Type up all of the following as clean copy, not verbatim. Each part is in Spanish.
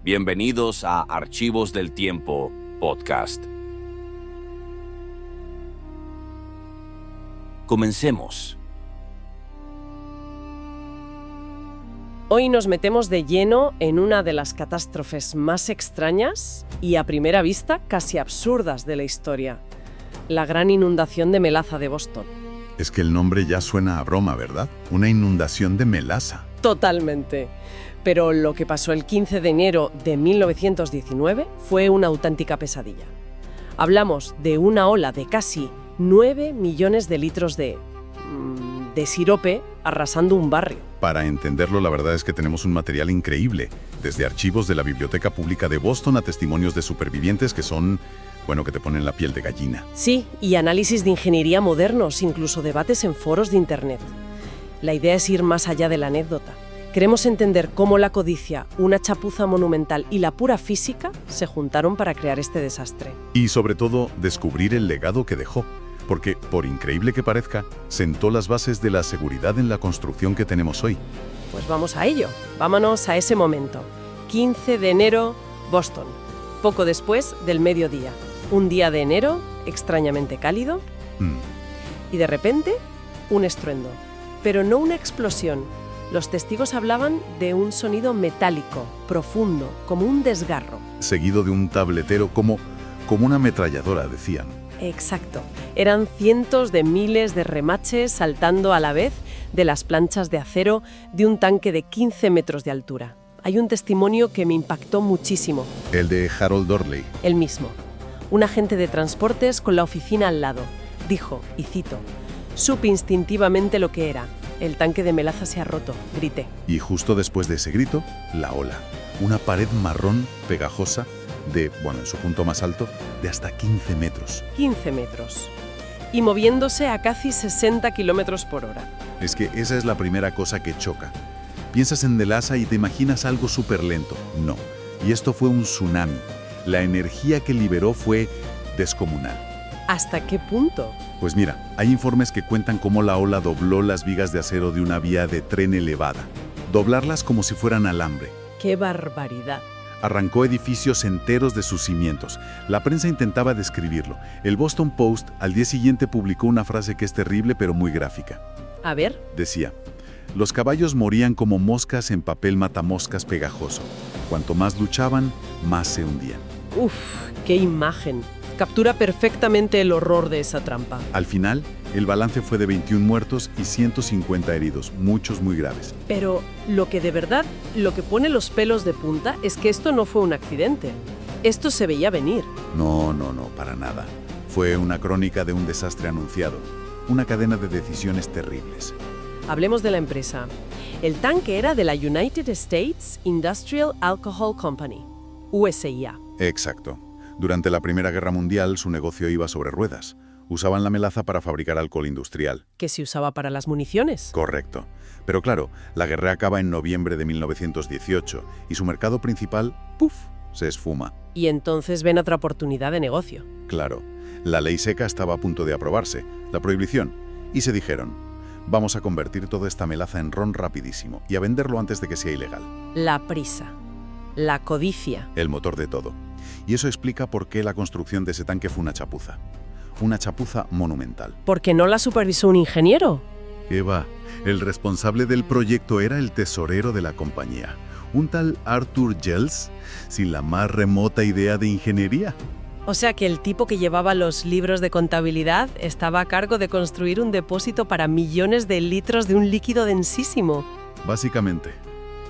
Bienvenidos a Archivos del Tiempo Podcast. Comencemos. Hoy nos metemos de lleno en una de las catástrofes más extrañas y a primera vista casi absurdas de la historia, la gran inundación de melaza de Boston. Es que el nombre ya suena a broma, ¿verdad? Una inundación de melaza. Totalmente. Pero lo que pasó el 15 de enero de 1919 fue una auténtica pesadilla. Hablamos de una ola de casi 9 millones de litros de sirope arrasando un barrio. Para entenderlo, la verdad es que tenemos un material increíble, desde archivos de la Biblioteca Pública de Boston a testimonios de supervivientes que son, que te ponen la piel de gallina. Sí, y análisis de ingeniería modernos, incluso debates en foros de Internet. La idea es ir más allá de la anécdota. Queremos entender cómo la codicia, una chapuza monumental y la pura física se juntaron para crear este desastre. Y sobre todo, descubrir el legado que dejó. Porque, por increíble que parezca, sentó las bases de la seguridad en la construcción que tenemos hoy. Pues vamos a ello. Vámonos a ese momento. 15 de enero, Boston. Poco después del mediodía. Un día de enero, extrañamente cálido. Y de repente, un estruendo. Pero no una explosión. Los testigos hablaban de un sonido metálico, profundo, como un desgarro. Seguido de un tabletero como una ametralladora, decían. Exacto. Eran cientos de miles de remaches saltando a la vez de las planchas de acero de un tanque de 15 metros de altura. Hay un testimonio que me impactó muchísimo. El de Harold Dorley. El mismo. Un agente de transportes con la oficina al lado. Dijo, y cito, «Supe instintivamente lo que era. El tanque de melaza se ha roto», grité. Y justo después de ese grito, la ola. Una pared marrón, pegajosa, en su punto más alto, de hasta 15 metros. 15 metros. Y moviéndose a casi 60 kilómetros por hora. Es que esa es la primera cosa que choca. Piensas en melaza y te imaginas algo súper lento. No. Y esto fue un tsunami. La energía que liberó fue descomunal. ¿Hasta qué punto? Pues mira, hay informes que cuentan cómo la ola dobló las vigas de acero de una vía de tren elevada. Doblarlas como si fueran alambre. ¡Qué barbaridad! Arrancó edificios enteros de sus cimientos. La prensa intentaba describirlo. El Boston Post al día siguiente publicó una frase que es terrible pero muy gráfica. A ver. Decía, los caballos morían como moscas en papel matamoscas pegajoso. Cuanto más luchaban, más se hundían. ¡Uf! ¡Qué imagen! Captura perfectamente el horror de esa trampa. Al final, el balance fue de 21 muertos y 150 heridos, muchos muy graves. Pero lo que pone los pelos de punta es que esto no fue un accidente. Esto se veía venir. No, para nada. Fue una crónica de un desastre anunciado, una cadena de decisiones terribles. Hablemos de la empresa. El tanque era de la United States Industrial Alcohol Company, USIA. Exacto. Durante la Primera Guerra Mundial, su negocio iba sobre ruedas. Usaban la melaza para fabricar alcohol industrial. ¿Que se usaba para las municiones? Correcto. Pero claro, la guerra acaba en noviembre de 1918 y su mercado principal, se esfuma. Y entonces ven otra oportunidad de negocio. Claro. La ley seca estaba a punto de aprobarse, la prohibición. Y se dijeron, vamos a convertir toda esta melaza en ron rapidísimo y a venderlo antes de que sea ilegal. La prisa. La codicia. El motor de todo. Y eso explica por qué la construcción de ese tanque fue una chapuza. Una chapuza monumental. ¿Por qué no la supervisó un ingeniero? ¿Qué va? El responsable del proyecto era el tesorero de la compañía, un tal Arthur Gels, sin la más remota idea de ingeniería. O sea que el tipo que llevaba los libros de contabilidad estaba a cargo de construir un depósito para millones de litros de un líquido densísimo. Básicamente.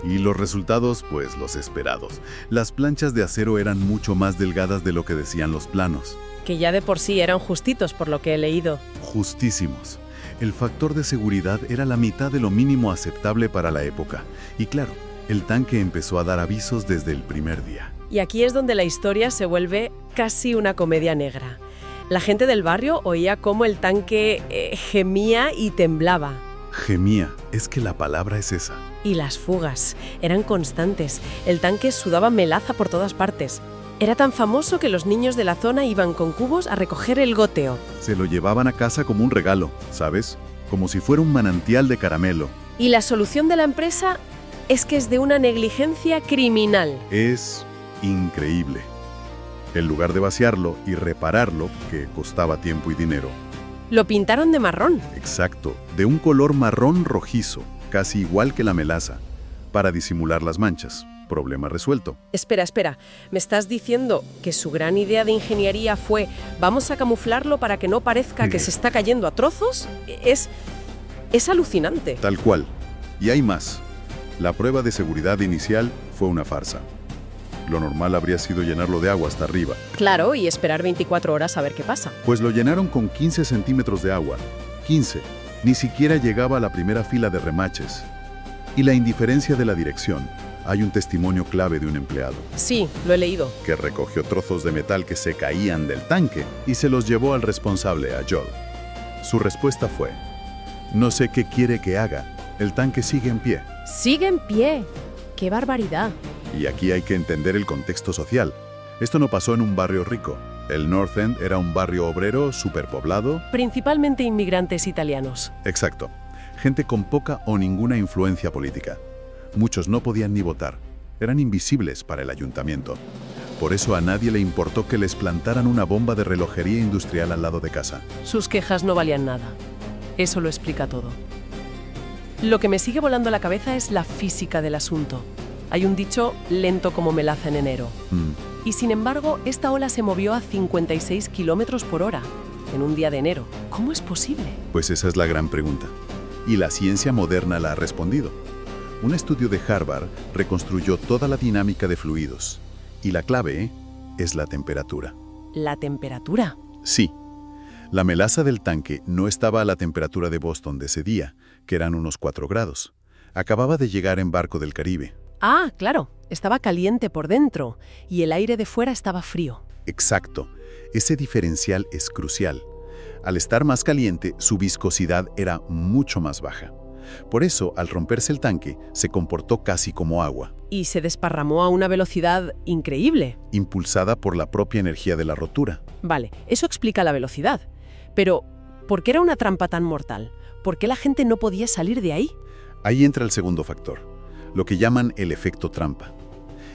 Y los resultados, pues los esperados. Las planchas de acero eran mucho más delgadas de lo que decían los planos. Que ya de por sí eran justitos, por lo que he leído. Justísimos. El factor de seguridad era la mitad de lo mínimo aceptable para la época. Y claro, el tanque empezó a dar avisos desde el primer día. Y aquí es donde la historia se vuelve casi una comedia negra. La gente del barrio oía cómo el tanque gemía y temblaba. Gemía, es que la palabra es esa. Y las fugas eran constantes. El tanque sudaba melaza por todas partes. Era tan famoso que los niños de la zona iban con cubos a recoger el goteo. Se lo llevaban a casa como un regalo, ¿sabes? Como si fuera un manantial de caramelo. Y la solución de la empresa, Es que es de una negligencia criminal. Es increíble. En lugar de vaciarlo y repararlo, que costaba tiempo y dinero. Lo pintaron de marrón. Exacto, de un color marrón rojizo, casi igual que la melaza, para disimular las manchas. Problema resuelto. Espera. ¿Me estás diciendo que su gran idea de ingeniería fue vamos a camuflarlo para que no parezca que se está cayendo a trozos? Es alucinante. Tal cual. Y hay más. La prueba de seguridad inicial fue una farsa. Lo normal habría sido llenarlo de agua hasta arriba. Claro, y esperar 24 horas a ver qué pasa. Pues lo llenaron con 15 centímetros de agua. 15. Ni siquiera llegaba a la primera fila de remaches. Y la indiferencia de la dirección. Hay un testimonio clave de un empleado. Sí, lo he leído. Que recogió trozos de metal que se caían del tanque y se los llevó al responsable, a Joel. Su respuesta fue: no sé qué quiere que haga. El tanque sigue en pie. Sigue en pie. ¡Qué barbaridad! Y aquí hay que entender el contexto social. Esto no pasó en un barrio rico. El North End era un barrio obrero superpoblado. Principalmente inmigrantes italianos. Exacto. Gente con poca o ninguna influencia política. Muchos no podían ni votar. Eran invisibles para el ayuntamiento. Por eso a nadie le importó que les plantaran una bomba de relojería industrial al lado de casa. Sus quejas no valían nada. Eso lo explica todo. Lo que me sigue volando la cabeza es la física del asunto. Hay un dicho, lento como melaza en enero. Y sin embargo, esta ola se movió a 56 kilómetros por hora en un día de enero. ¿Cómo es posible? Pues esa es la gran pregunta. Y la ciencia moderna la ha respondido. Un estudio de Harvard reconstruyó toda la dinámica de fluidos. Y la clave es la temperatura. ¿La temperatura? Sí. La melaza del tanque no estaba a la temperatura de Boston de ese día, que eran unos 4 grados. Acababa de llegar en barco del Caribe. Ah, claro. Estaba caliente por dentro y el aire de fuera estaba frío. Exacto. Ese diferencial es crucial. Al estar más caliente, su viscosidad era mucho más baja. Por eso, al romperse el tanque, se comportó casi como agua. Y se desparramó a una velocidad increíble. Impulsada por la propia energía de la rotura. Vale, eso explica la velocidad. Pero, ¿por qué era una trampa tan mortal? ¿Por qué la gente no podía salir de ahí? Ahí entra el segundo factor, lo que llaman el efecto trampa.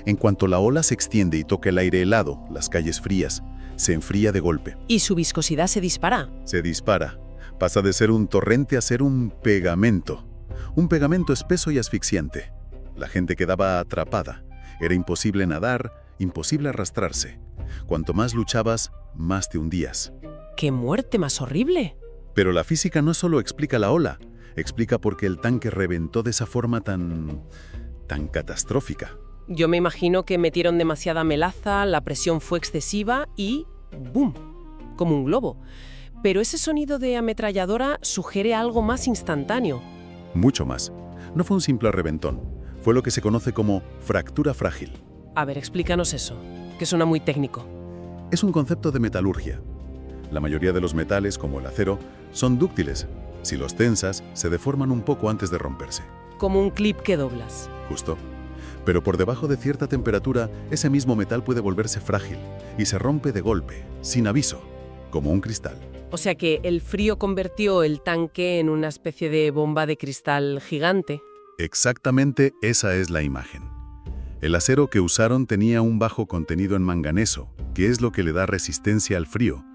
En cuanto la ola se extiende y toca el aire helado, las calles frías, se enfría de golpe. Y su viscosidad se dispara. Se dispara. Pasa de ser un torrente a ser un pegamento. Un pegamento espeso y asfixiante. La gente quedaba atrapada. Era imposible nadar, imposible arrastrarse. Cuanto más luchabas, más te hundías. ¡Qué muerte más horrible! Pero la física no solo explica la ola, explica por qué el tanque reventó de esa forma tan catastrófica. Yo me imagino que metieron demasiada melaza, la presión fue excesiva y ¡bum! Como un globo. Pero ese sonido de ametralladora sugiere algo más instantáneo. Mucho más. No fue un simple reventón. Fue lo que se conoce como fractura frágil. A ver, explícanos eso, que suena muy técnico. Es un concepto de metalurgia. La mayoría de los metales, como el acero, son dúctiles. Si los tensas, se deforman un poco antes de romperse. Como un clip que doblas. Justo. Pero por debajo de cierta temperatura, ese mismo metal puede volverse frágil y se rompe de golpe, sin aviso, como un cristal. O sea que el frío convirtió el tanque en una especie de bomba de cristal gigante. Exactamente esa es la imagen. El acero que usaron tenía un bajo contenido en manganeso, que es lo que le da resistencia al frío.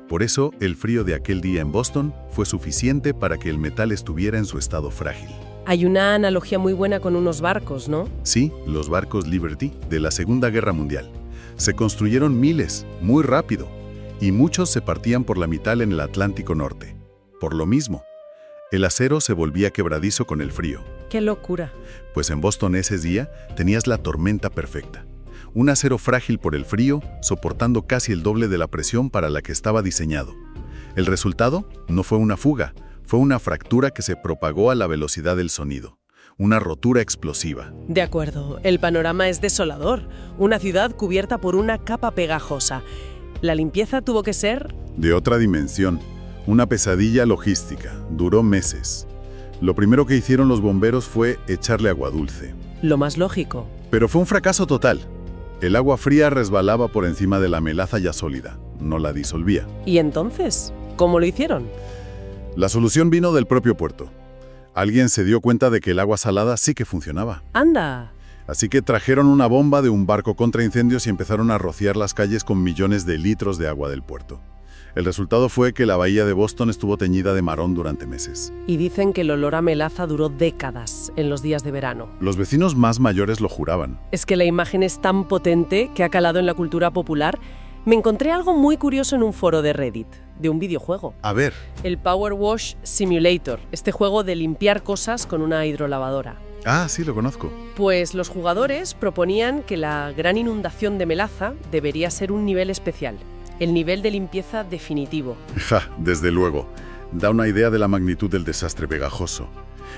Por eso, el frío de aquel día en Boston fue suficiente para que el metal estuviera en su estado frágil. Hay una analogía muy buena con unos barcos, ¿no? Sí, los barcos Liberty de la Segunda Guerra Mundial. Se construyeron miles, muy rápido, y muchos se partían por la mitad en el Atlántico Norte. Por lo mismo, el acero se volvía quebradizo con el frío. ¡Qué locura! Pues en Boston ese día tenías la tormenta perfecta. Un acero frágil por el frío, soportando casi el doble de la presión para la que estaba diseñado. El resultado no fue una fuga, fue una fractura que se propagó a la velocidad del sonido. Una rotura explosiva. De acuerdo, el panorama es desolador. Una ciudad cubierta por una capa pegajosa. La limpieza tuvo que ser... de otra dimensión. Una pesadilla logística. Duró meses. Lo primero que hicieron los bomberos fue echarle agua dulce. Lo más lógico. Pero fue un fracaso total. El agua fría resbalaba por encima de la melaza ya sólida. No la disolvía. ¿Y entonces? ¿Cómo lo hicieron? La solución vino del propio puerto. Alguien se dio cuenta de que el agua salada sí que funcionaba. ¡Anda! Así que trajeron una bomba de un barco contra incendios y empezaron a rociar las calles con millones de litros de agua del puerto. El resultado fue que la bahía de Boston estuvo teñida de marrón durante meses. Y dicen que el olor a melaza duró décadas en los días de verano. Los vecinos más mayores lo juraban. Es que la imagen es tan potente que ha calado en la cultura popular. Me encontré algo muy curioso en un foro de Reddit, de un videojuego. A ver, El Power Wash Simulator, este juego de limpiar cosas con una hidrolavadora. sí, lo conozco. Pues los jugadores proponían que la gran inundación de melaza debería ser un nivel especial, el nivel de limpieza definitivo. Desde luego. Da una idea de la magnitud del desastre pegajoso.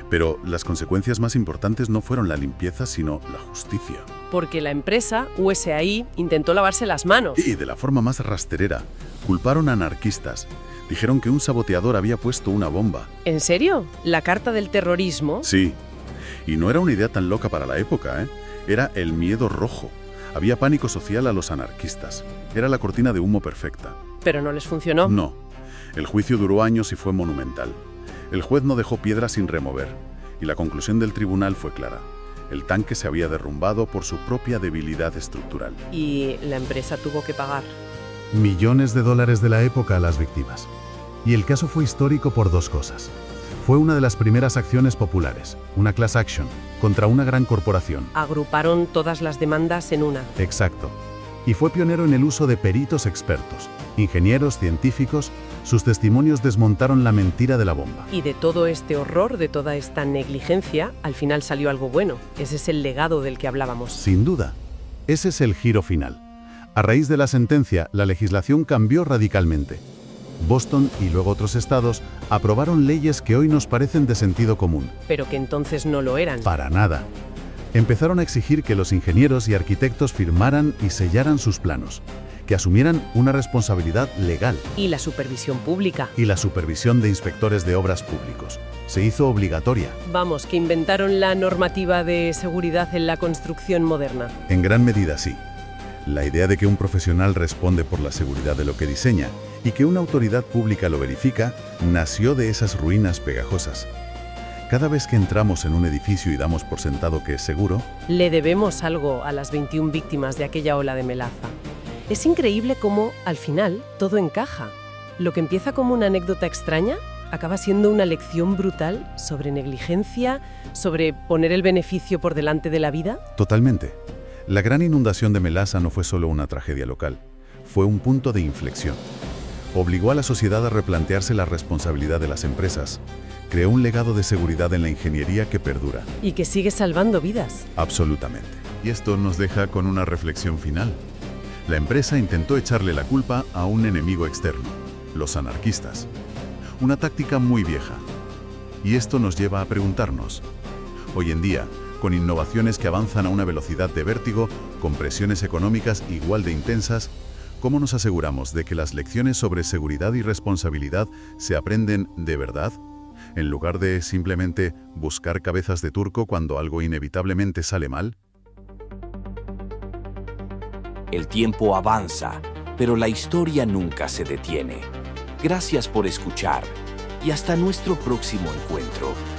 Pero las consecuencias más importantes no fueron la limpieza, sino la justicia. Porque la empresa, USAID, intentó lavarse las manos. Y de la forma más rastrera, culparon a anarquistas. Dijeron que un saboteador había puesto una bomba. ¿En serio? ¿La carta del terrorismo? Sí. Y no era una idea tan loca para la época, ¿eh? Era el miedo rojo. Había pánico social a los anarquistas. Era la cortina de humo perfecta. Pero no les funcionó. No. El juicio duró años y fue monumental. El juez no dejó piedra sin remover. Y la conclusión del tribunal fue clara. El tanque se había derrumbado por su propia debilidad estructural. Y la empresa tuvo que pagar. Millones de dólares de la época a las víctimas. Y el caso fue histórico por dos cosas. Fue una de las primeras acciones populares, una class action, contra una gran corporación. Agruparon todas las demandas en una. Exacto. Y fue pionero en el uso de peritos expertos, ingenieros, científicos. Sus testimonios desmontaron la mentira de la bomba. Y de todo este horror, de toda esta negligencia, al final salió algo bueno. Ese es el legado del que hablábamos. Sin duda. Ese es el giro final. A raíz de la sentencia, la legislación cambió radicalmente. Boston y luego otros estados aprobaron leyes que hoy nos parecen de sentido común. Pero que entonces no lo eran. Para nada. Empezaron a exigir que los ingenieros y arquitectos firmaran y sellaran sus planos, que asumieran una responsabilidad legal. Y la supervisión pública. Y la supervisión de inspectores de obras públicos. Se hizo obligatoria. Vamos, que inventaron la normativa de seguridad en la construcción moderna. En gran medida sí. La idea de que un profesional responde por la seguridad de lo que diseña y que una autoridad pública lo verifica, nació de esas ruinas pegajosas. Cada vez que entramos en un edificio y damos por sentado que es seguro, le debemos algo a las 21 víctimas de aquella ola de melaza. Es increíble cómo, al final, todo encaja. Lo que empieza como una anécdota extraña acaba siendo una lección brutal sobre negligencia, sobre poner el beneficio por delante de la vida. Totalmente. La gran inundación de melaza no fue solo una tragedia local, fue un punto de inflexión. Obligó a la sociedad a replantearse la responsabilidad de las empresas. Creó un legado de seguridad en la ingeniería que perdura. Y que sigue salvando vidas. Absolutamente. Y esto nos deja con una reflexión final. La empresa intentó echarle la culpa a un enemigo externo, los anarquistas. Una táctica muy vieja. Y esto nos lleva a preguntarnos, hoy en día, con innovaciones que avanzan a una velocidad de vértigo, con presiones económicas igual de intensas, ¿cómo nos aseguramos de que las lecciones sobre seguridad y responsabilidad se aprenden de verdad? En lugar de simplemente buscar cabezas de turco cuando algo inevitablemente sale mal. El tiempo avanza, pero la historia nunca se detiene. Gracias por escuchar y hasta nuestro próximo encuentro.